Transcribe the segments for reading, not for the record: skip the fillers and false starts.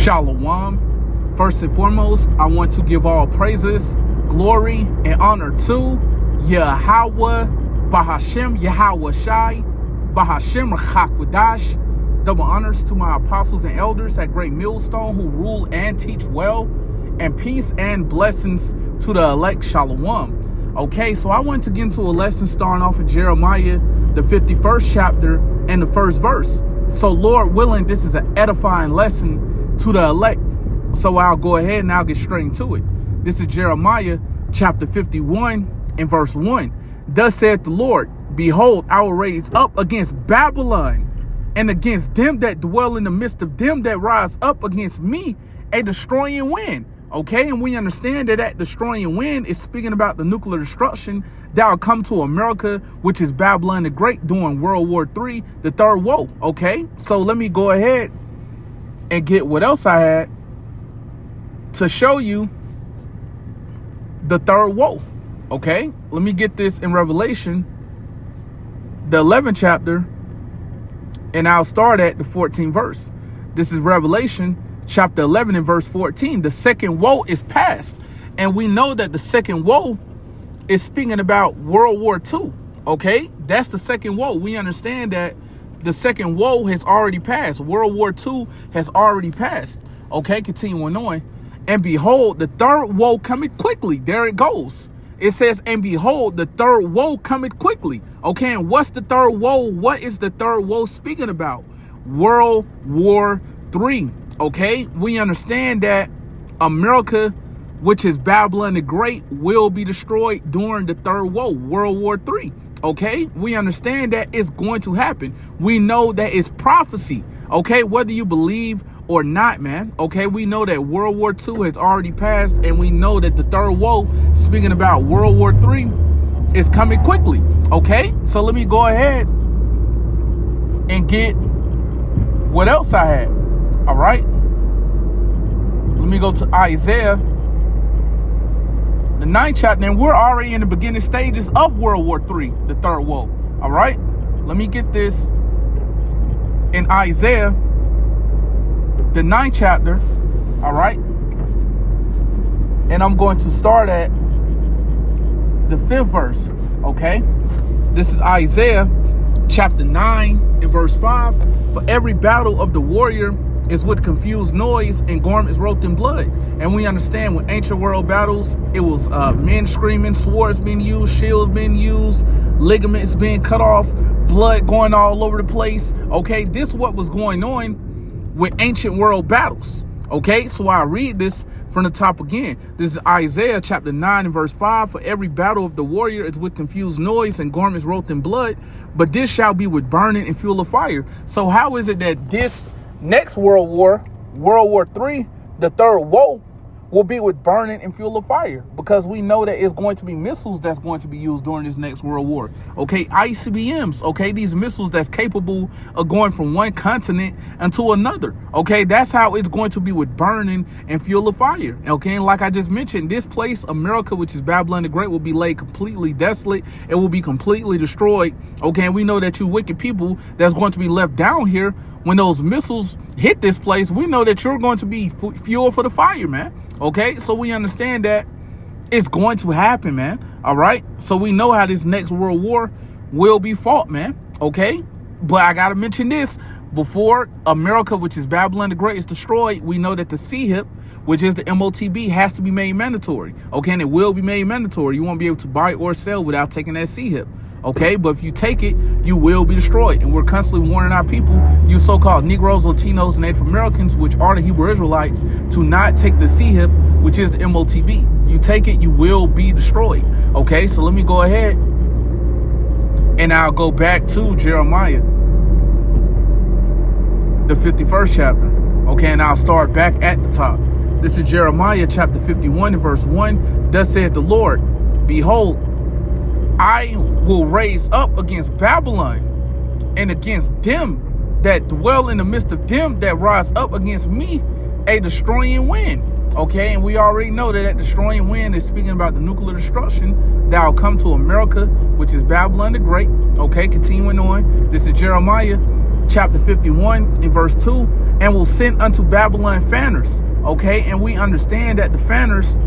Shalom. First and foremost, I want to give all praises, glory, and honor to Yahweh, Bahashem, Yahweh Shai, Bahashem Rachakwadash. Double honors to my apostles and elders at Great Millstone who rule and teach well, and peace and blessings to the elect. Shalom. Okay, so I want to get into a lesson starting off with Jeremiah, the 51st chapter and the first verse. So Lord willing, this is an edifying lesson to the elect. So I'll go ahead and I'll get straight into it. This is Jeremiah chapter 51 and verse 1. Thus saith the Lord, behold, I will raise up against Babylon and against them that dwell in the midst of them that rise up against me a destroying wind. Okay, and we understand that that destroying wind is speaking about the nuclear destruction that will come to America, which is Babylon the Great during World War III, the third woe. Okay, so let me go ahead and get what else I had to show you the third woe. Okay, let me get this in Revelation, the 11th chapter, and I'll start at the 14th verse. This is Revelation chapter 11 and verse 14. The second woe is past, and we know that the second woe is speaking about World War II. Okay, that's the second woe. We understand that the second woe has already passed. World War II has already passed. Okay, continuing on. And behold, the third woe cometh quickly. There it goes. It says, and behold, the third woe cometh quickly. Okay, and what's the third woe? What is the third woe speaking about? World War III. Okay, we understand that America, which is Babylon the Great, will be destroyed during the third woe, World War III. Okay, we understand that it's going to happen. We know that it's prophecy. Okay, whether you believe or not, man. Okay, we know that World War II has already passed, and we know that the third woe, speaking about World War III, is coming quickly. Okay, so let me go ahead and get what else I had. All right, let me go to Isaiah, the 9th chapter, and we're already in the beginning stages of World War III, the third woe. All right, let me get this in Isaiah, the 9th chapter. All right, and I'm going to start at the 5th verse. Okay, this is Isaiah chapter 9 and verse 5. For every battle of the warrior is with confused noise, and garments wrote in blood. And we understand with ancient world battles, it was men screaming, swords being used, shields being used, ligaments being cut off, blood going all over the place. Okay, this is what was going on with ancient world battles. Okay, so I read this from the top again. This is Isaiah chapter 9 and verse 5. For every battle of the warrior is with confused noise, and garments wrote in blood, but this shall be with burning and fuel of fire. So how is it that this next World War, World War III, the third woe, will be with burning and fuel of fire? Because we know that it's going to be missiles that's going to be used during this next World War. Okay, ICBMs. Okay, these missiles that's capable of going from one continent into another. Okay, that's how it's going to be with burning and fuel of fire. Okay, and like I just mentioned, this place, America, which is Babylon the Great, will be laid completely desolate. It will be completely destroyed. Okay, and we know that you wicked people that's going to be left down here, when those missiles hit this place, we know that you're going to be fuel for the fire, man. Okay, so we understand that it's going to happen, man. All right, so we know how this next World War will be fought, man. Okay, but I gotta mention this before America, which is Babylon the Great, is destroyed. We know that the CHIP, which is the MOTB, has to be made mandatory. Okay, and it will be made mandatory. You won't be able to buy or sell without taking that CHIP. Okay, but if you take it, you will be destroyed. And we're constantly warning our people, you so-called Negroes, Latinos, and Native Americans, which are the Hebrew Israelites, to not take the CHIP, which is the MOTB. If you take it, you will be destroyed. Okay, so let me go ahead and I'll go back to Jeremiah, the 51st chapter. Okay, and I'll start back at the top. This is Jeremiah chapter 51 and verse 1. Thus saith the Lord, behold, I will raise up against Babylon and against them that dwell in the midst of them that rise up against me a destroying wind. Okay, and we already know that destroying wind is speaking about the nuclear destruction that will come to America, which is Babylon the Great. Okay, continuing on. This is Jeremiah chapter 51 in verse 2. and will send unto Babylon fanners. Okay, and we understand that the fanners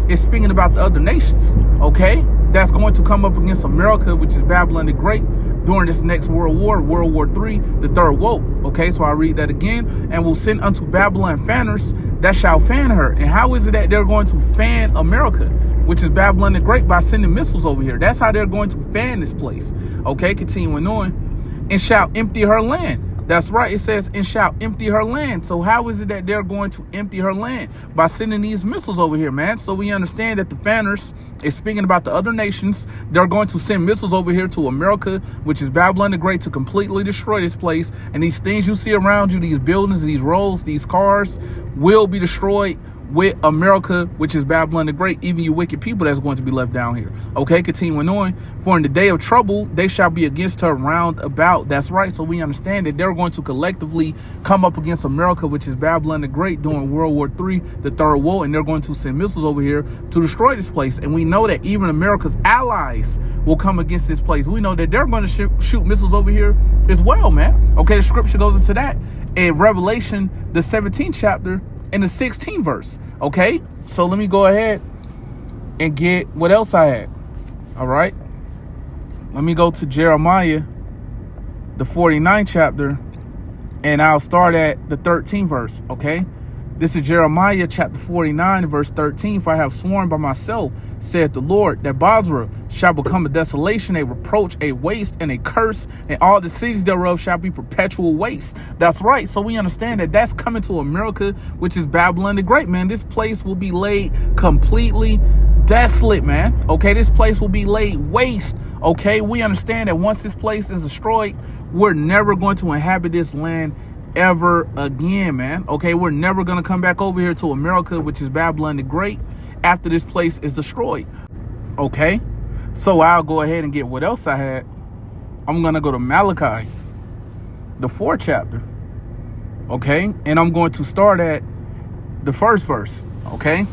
is speaking about the other nations. Okay, that's going to come up against America, which is Babylon the Great, during this next World War, World War III, the third woe. Okay, so I read that again. And will send unto Babylon fanners that shall fan her. And how is it that they're going to fan America, which is Babylon the Great, by sending missiles over here? That's how they're going to fan this place. Okay, continuing on. And shall empty her land. That's right. It says, and shall empty her land. So how is it that they're going to empty her land? By sending these missiles over here, man. So we understand that the fanners is speaking about the other nations. They're going to send missiles over here to America, which is Babylon the Great, to completely destroy this place. And these things you see around you, these buildings, these roads, these cars, will be destroyed with America, which is Babylon the Great, even you wicked people that's going to be left down here. Okay, continuing on. For in the day of trouble, they shall be against her round about. That's right. So we understand that they're going to collectively come up against America, which is Babylon the Great, during World War III, the third woe, and they're going to send missiles over here to destroy this place. And we know that even America's allies will come against this place. We know that they're going to shoot missiles over here as well, man. Okay, the scripture goes into that in Revelation, the 17th chapter, in the 16th verse. Okay, so let me go ahead and get what else I had. All right, let me go to Jeremiah, the 49th chapter, and I'll start at the 13th verse. Okay, this is Jeremiah chapter 49 verse 13. For I have sworn by myself, said the Lord, that Bozrah shall become a desolation, a reproach, a waste, and a curse, and all the cities thereof shall be perpetual waste. That's right. So we understand that that's coming to America, which is Babylon the Great, man. This place will be laid completely desolate, man. Okay, this place will be laid waste. Okay, we understand that once this place is destroyed, we're never going to inhabit this land ever again, man. Okay, we're never going to come back over here to America, which is Babylon the Great, after this place is destroyed. Okay, so I'll go ahead and get what else I had. I'm going to go to Malachi, the 4th chapter. Okay, and I'm going to start at the first verse. Okay,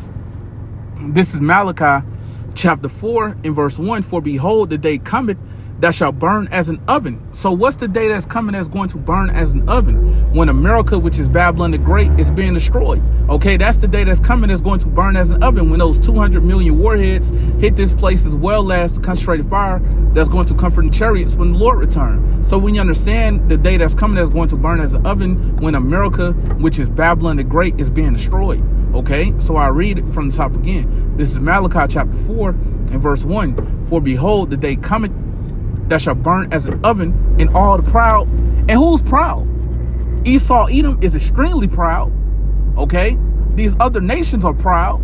this is Malachi chapter 4 in verse 1. For behold, the day cometh that shall burn as an oven. So what's the day that's coming that's going to burn as an oven? When America, which is Babylon the Great, is being destroyed. Okay, that's the day that's coming that's going to burn as an oven, when those 200 million warheads hit this place, as well as the concentrated fire that's going to come from the chariots when the Lord returns. So when you understand the day that's coming that's going to burn as an oven, when America, which is Babylon the Great, is being destroyed. Okay, so I read it from the top again. This is Malachi chapter 4 and verse 1. For behold, the day cometh that shall burn as an oven, and all the proud. And who's proud? Esau, Edom is extremely proud. Okay, these other nations are proud,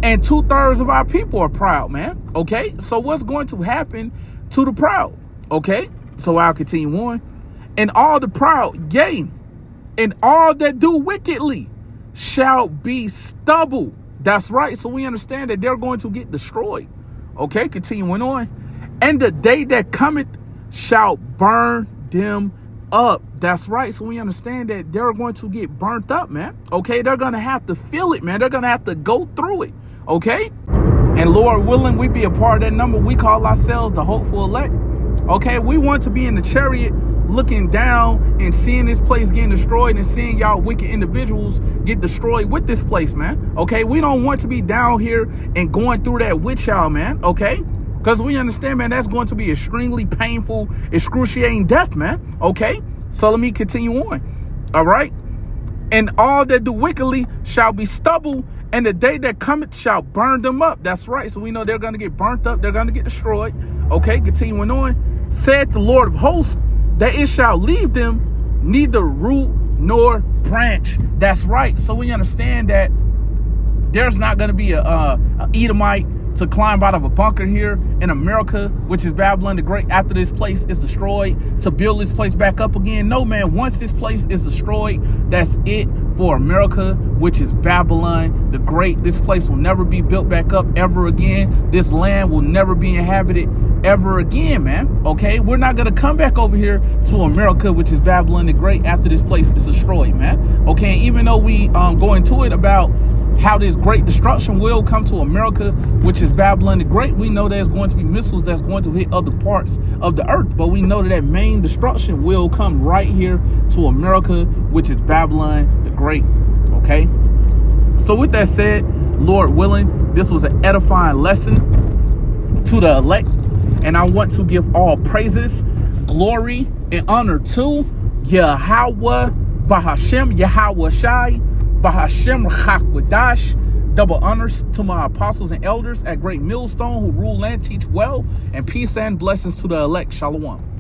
and 2/3 of our people are proud, man. Okay, so what's going to happen to the proud? Okay, so I'll continue on. And all the proud, yea, and all that do wickedly shall be stubble. That's right. So we understand that they're going to get destroyed. Okay, continuing on. And the day that cometh shall burn them up. That's right. So we understand that they're going to get burnt up, man. Okay, they're going to have to feel it, man. They're going to have to go through it. Okay, and Lord willing, we be a part of that number. We call ourselves the hopeful elect. Okay, we want to be in the chariot looking down and seeing this place getting destroyed, and seeing y'all wicked individuals get destroyed with this place, man. Okay, we don't want to be down here and going through that with y'all, man. Okay, because we understand, man, that's going to be extremely painful, excruciating death, man. Okay, so let me continue on. All right. And all that do wickedly shall be stubble, and the day that cometh shall burn them up. That's right. So we know they're going to get burnt up. They're going to get destroyed. Okay, continuing on. Said the Lord of hosts, that it shall leave them neither root nor branch. That's right. So we understand that there's not going to be a Edomite to climb out of a bunker here in America, which is Babylon the Great, after this place is destroyed, to build this place back up again. No, man, once this place is destroyed, that's it for America, which is Babylon the Great. This place will never be built back up ever again. This land will never be inhabited ever again, man. Okay, we're not going to come back over here to America, which is Babylon the Great, after this place is destroyed, man. Okay, even though we go into it about how this great destruction will come to America, which is Babylon the Great. We know there's going to be missiles that's going to hit other parts of the earth, but we know that main destruction will come right here to America, which is Babylon the Great. Okay, so with that said, Lord willing, this was an edifying lesson to the elect, and I want to give all praises, glory, and honor to Yahweh Bahashem, Yahweh Shai, Bahashem Chakwadash. Double honors to my apostles and elders at Great Millstone who rule and teach well, and peace and blessings to the elect. Shalom.